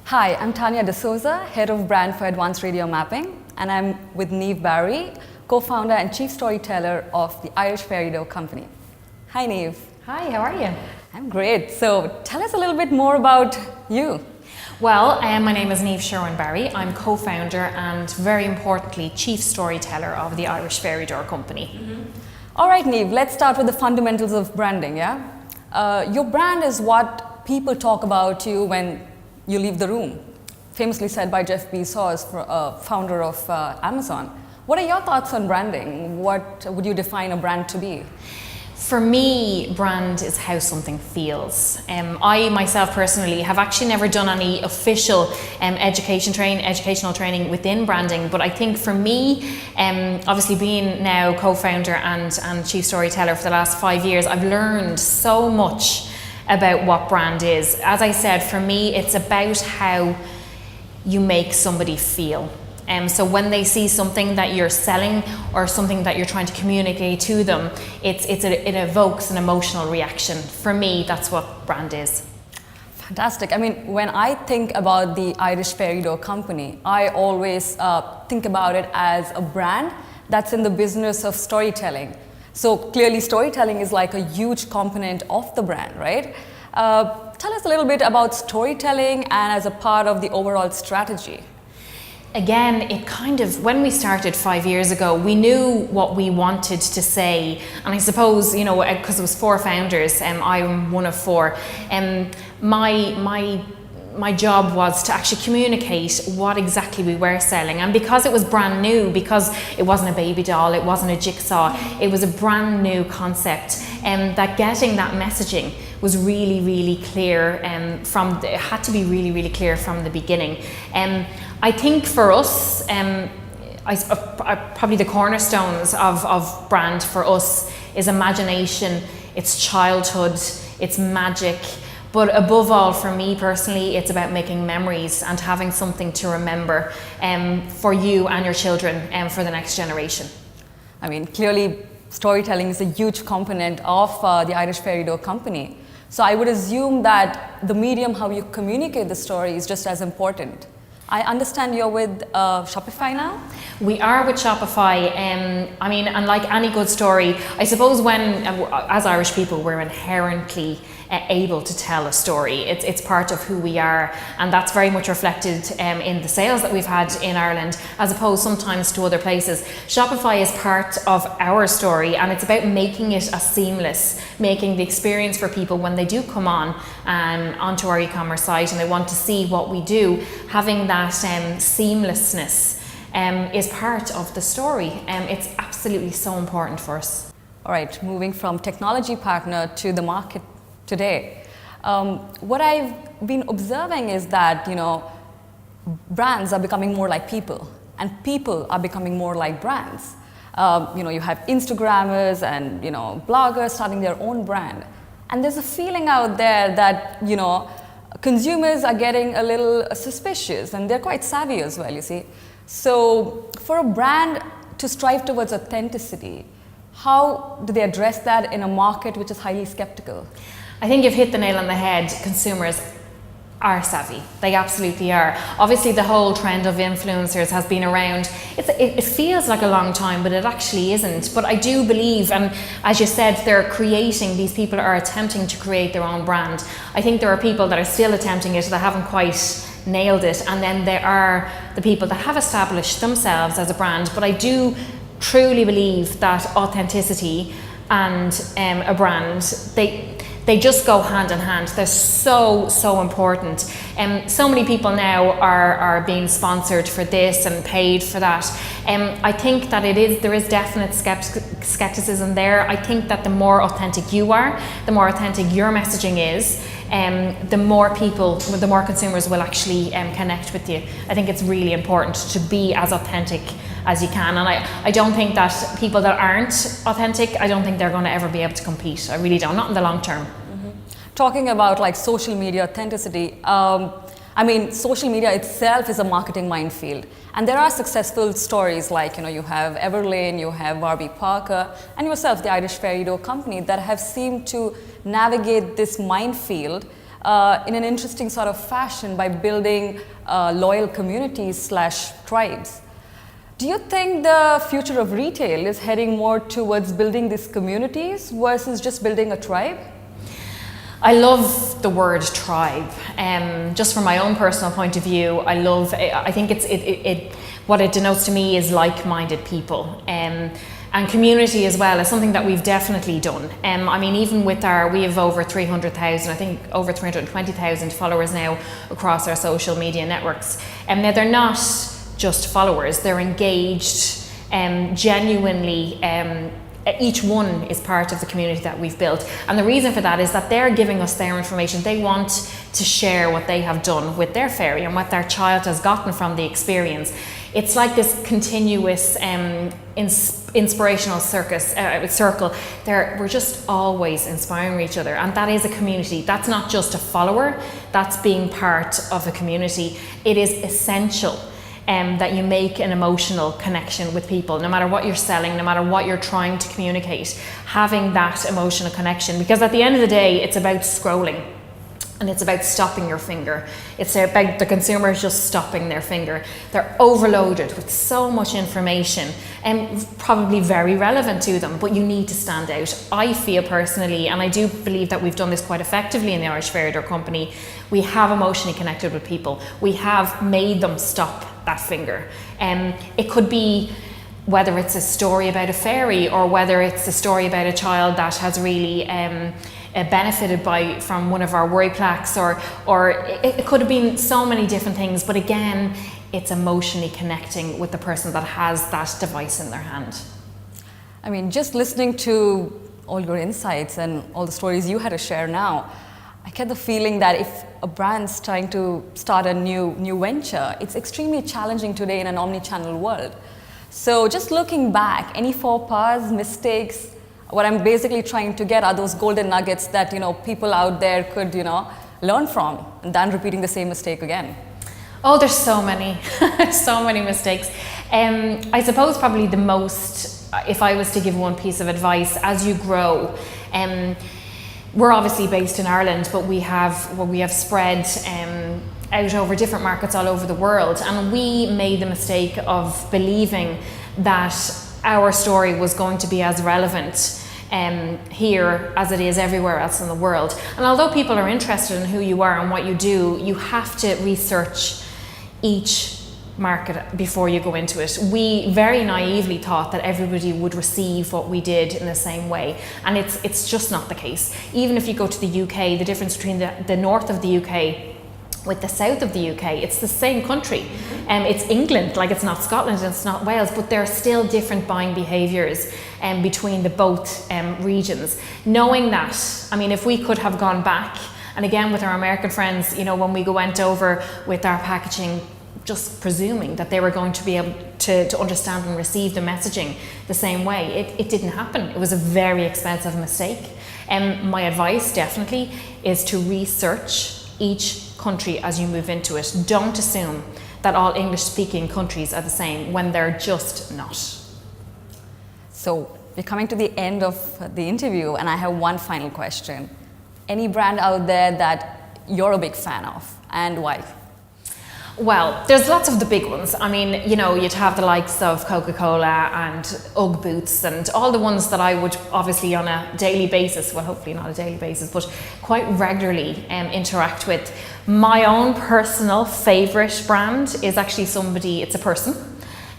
Hi, I'm Tanya D'Souza, Head of Brand for Advanced Radio Mapping, and I'm with Niamh Barry, co-founder and chief storyteller of the Irish Fairy Dough Company. Hi, Niamh. Hi, how are you? I'm great. So tell us a little bit more about you. Well, my name is Niamh Sherwin Barry. I'm co-founder and, very importantly, chief storyteller of the Irish Fairy Dough Company. All right, Niamh, let's start with the fundamentals of branding, yeah? Your brand is what people talk about you when you leave the room, famously said by Jeff Bezos, founder of Amazon. What are your thoughts on branding? What would you define a brand to be? For me, brand is how something feels. I myself personally have actually never done any official educational training within branding, but I think for me, obviously being now co-founder and chief storyteller for the last 5 years, I've learned so much about what brand is. As I said, for me, it's about how you make somebody feel. So when they see something that you're selling or something that you're trying to communicate to them, it evokes an emotional reaction. For me, that's what brand is. Fantastic. I mean, when I think about the Irish Fairy Dough Company, I always think about it as a brand that's in the business of storytelling. So clearly storytelling is like a huge component of the brand, right? Tell us a little bit about storytelling and as a part of the overall strategy. Again, it kind of, when we started 5 years ago, we knew what we wanted to say. And I suppose, you know, because it was 4 founders, I'm one of 4, my job was to actually communicate what exactly we were selling. And because it was brand new, because it wasn't a baby doll, it wasn't a jigsaw, it was a brand new concept, that getting that messaging was really, really clear. It had to be really, really clear from the beginning. I think for us, probably the cornerstones of brand for us is imagination, it's childhood, it's magic. But above all, for me personally, it's about making memories and having something to remember for you and your children for the next generation. I mean, clearly storytelling is a huge component of the Irish Fairy Dough Company. So I would assume that the medium, how you communicate the story, is just as important. I understand you're with Shopify now? We are with Shopify. I mean, and like any good story, I suppose as Irish people, we're inherently able to tell a story. It's part of who we are, and that's very much reflected in the sales that we've had in Ireland, as opposed sometimes to other places. Shopify is part of our story, and it's about making it a seamless, making the experience for people when they do come onto our e-commerce site and they want to see what we do, having that seamlessness is part of the story. It's absolutely so important for us. All right, moving from technology partner to the market today. What I've been observing is that, you know, brands are becoming more like people, and people are becoming more like brands. You know, you have Instagrammers and, you know, bloggers starting their own brand. And there's a feeling out there that, you know, consumers are getting a little suspicious, and they're quite savvy as well, you see. So for a brand to strive towards authenticity, how do they address that in a market which is highly skeptical? I think you've hit the nail on the head. Consumers are savvy. They absolutely are. Obviously, the whole trend of influencers has been around. It feels like a long time, but it actually isn't. But I do believe, and as you said, these people are attempting to create their own brand. I think there are people that are still attempting it that haven't quite nailed it. And then there are the people that have established themselves as a brand. But I do truly believe that authenticity and a brand, they just go hand in hand. They're so important. So many people now are being sponsored for this and paid for that. I think that there is definite skepticism there. I think that the more authentic you are, the more authentic your messaging is, the more consumers will actually connect with you. I think it's really important to be as authentic as you can, and I don't think that people that aren't authentic, I don't think they're going to ever be able to compete. I really don't, not in the long term. Talking about like social media authenticity, I mean, social media itself is a marketing minefield, and there are successful stories like, you know, you have Everlane, you have Warby Parker, and yourself, the Irish Fairy Dough Company, that have seemed to navigate this minefield in an interesting sort of fashion by building loyal communities / tribes. Do you think the future of retail is heading more towards building these communities versus just building a tribe? I love the word tribe. Just from my own personal point of view, I think what it denotes to me is like-minded people. And community as well is something that we've definitely done. I mean, even with we have over 300,000, I think over 320,000 followers now across our social media networks. Now they're not just followers, they're engaged, genuinely, each one is part of the community that we've built. And the reason for that is that they're giving us their information. They want to share what they have done with their fairy and what their child has gotten from the experience. It's like this continuous inspirational circle. We're just always inspiring each other, and that is a community. That's not just a follower, that's being part of a community. It is essential that you make an emotional connection with people, no matter what you're selling, no matter what you're trying to communicate, having that emotional connection. Because at the end of the day, it's about scrolling. And it's about stopping your finger. It's about the consumers just stopping their finger. They're overloaded with so much information and probably very relevant to them, but you need to stand out. I feel personally, and I do believe that we've done this quite effectively in the Irish Fairy Company, we have emotionally connected with people. We have made them stop that finger. It could be whether it's a story about a fairy or whether it's a story about a child that has really benefited from one of our worry plaques, or it could have been so many different things, but again, it's emotionally connecting with the person that has that device in their hand. I mean, just listening to all your insights and all the stories you had to share now, I get the feeling that if a brand's trying to start a new venture, it's extremely challenging today in an omni-channel world. So just looking back, any faux pas, mistakes, what I'm basically trying to get are those golden nuggets that people out there could learn from, and then repeating the same mistake again. Oh, there's so many, so many mistakes. I suppose probably the most, if I was to give one piece of advice, as you grow, we're obviously based in Ireland, but we have spread out over different markets all over the world, and we made the mistake of believing that our story was going to be as relevant here as it is everywhere else in the world. And although people are interested in who you are and what you do, you have to research each market before you go into it. We very naively thought that everybody would receive what we did in the same way, and it's just not the case. Even if you go to the UK, the difference between the north of the UK with the south of the UK, it's the same country. It's England, like it's not Scotland and it's not Wales, but there are still different buying behaviours between the both regions. Knowing that, I mean, if we could have gone back, and again with our American friends, when we went over with our packaging, just presuming that they were going to be able to understand and receive the messaging the same way, it didn't happen. It was a very expensive mistake. My advice definitely is to research each country as you move into it. Don't assume that all English-speaking countries are the same when they're just not. So we're coming to the end of the interview, and I have one final question. Any brand out there that you're a big fan of, and why? Well, there's lots of the big ones. I mean, you'd have the likes of Coca-Cola and UGG boots and all the ones that I would obviously on a daily basis, well, hopefully not a daily basis, but quite regularly interact with. My own personal favourite brand is actually it's a person.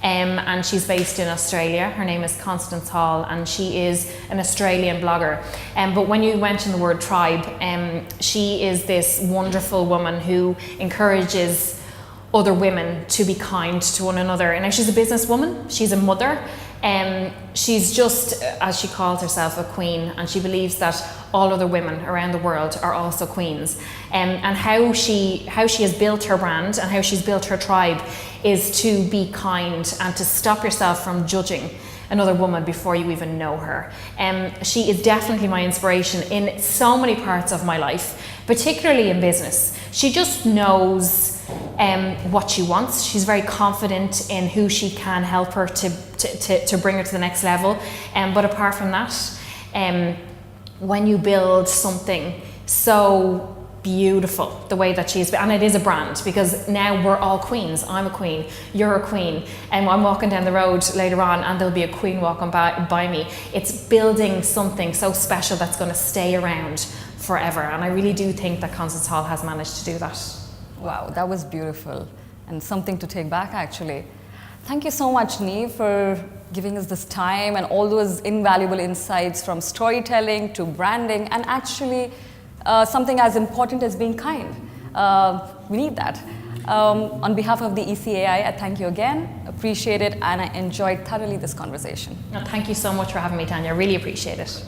And she's based in Australia. Her name is Constance Hall, and she is an Australian blogger. But when you mention the word tribe, she is this wonderful woman who encourages other women to be kind to one another. And now she's a businesswoman, she's a mother, she's just, as she calls herself, a queen, and she believes that all other women around the world are also queens. And how she has built her brand and how she's built her tribe is to be kind and to stop yourself from judging another woman before you even know her. She is definitely my inspiration in so many parts of my life, particularly in business. She just knows what she wants. She's very confident in who she can help her to bring her to the next level. But apart from that, when you build something so beautiful the way that she's, and it is a brand, because now we're all queens. I'm a queen, you're a queen, and I'm walking down the road later on and there'll be a queen walking by me. It's building something so special that's going to stay around forever, and I really do think that Concerts Hall has managed to do that. Wow, that was beautiful and something to take back actually. Thank you so much, Niamh, for giving us this time and all those invaluable insights from storytelling to branding, and actually something as important as being kind. We need that. On behalf of the ECAI, I thank you again, appreciate it, and I enjoyed thoroughly this conversation. Thank you so much for having me, Tanya. I really appreciate it.